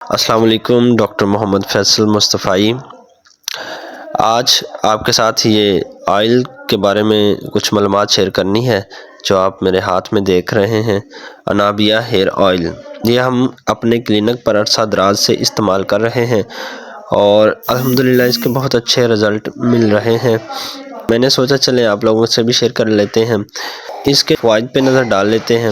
السلام علیکم، ڈاکٹر محمد فیصل مصطفی۔ آج آپ کے ساتھ یہ آئل کے بارے میں کچھ معلومات شیئر کرنی ہے۔ جو آپ میرے ہاتھ میں دیکھ رہے ہیں، انابیا ہیئر آئل، یہ ہم اپنے کلینک پر عرصہ دراز سے استعمال کر رہے ہیں اور الحمدللہ اس کے بہت اچھے رزلٹ مل رہے ہیں۔ میں نے سوچا چلیں آپ لوگوں سے بھی شیئر کر لیتے ہیں، اس کے فوائد پہ نظر ڈال لیتے ہیں۔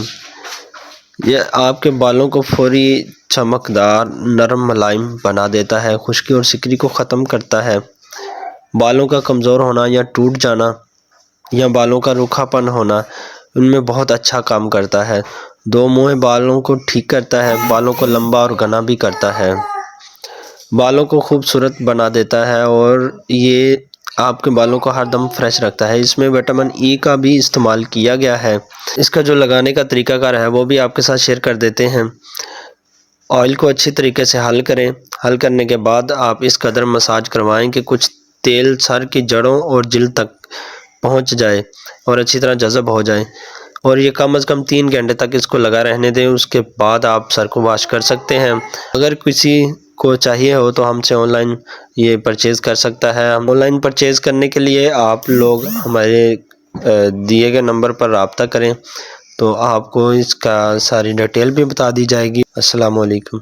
یہ آپ کے بالوں کو فوری چمکدار، نرم، ملائم بنا دیتا ہے، خشکی اور سکری کو ختم کرتا ہے۔ بالوں کا کمزور ہونا یا ٹوٹ جانا یا بالوں کا روکھا پن ہونا، ان میں بہت اچھا کام کرتا ہے۔ دو منہ بالوں کو ٹھیک کرتا ہے، بالوں کو لمبا اور گھنا بھی کرتا ہے، بالوں کو خوبصورت بنا دیتا ہے اور یہ آپ کے بالوں کو ہر دم فریش رکھتا ہے۔ اس میں وٹامن ای کا بھی استعمال کیا گیا ہے۔ اس کا جو لگانے کا طریقہ کار ہے وہ بھی آپ کے ساتھ شیئر کر دیتے ہیں۔ آئل کو اچھی طریقے سے حل کریں۔ حل کرنے کے بعد آپ اس قدر مساج کروائیں کہ کچھ تیل سر کی جڑوں اور جلد تک پہنچ جائے اور اچھی طرح جذب ہو جائے، اور یہ کم از کم 3 گھنٹے تک اس کو لگا رہنے دیں۔ اس کے بعد آپ سر کو واش کر سکتے ہیں۔ اگر کسی کو چاہیے ہو تو ہم سے آن لائن یہ پرچیز کر سکتا ہے۔ ہم آن لائن پرچیز کرنے کے لیے آپ لوگ ہمارے دیے گئے نمبر پر رابطہ کریں تو آپ کو اس کا ساری ڈیٹیل بھی بتا دی جائے گی۔ السلام علیکم۔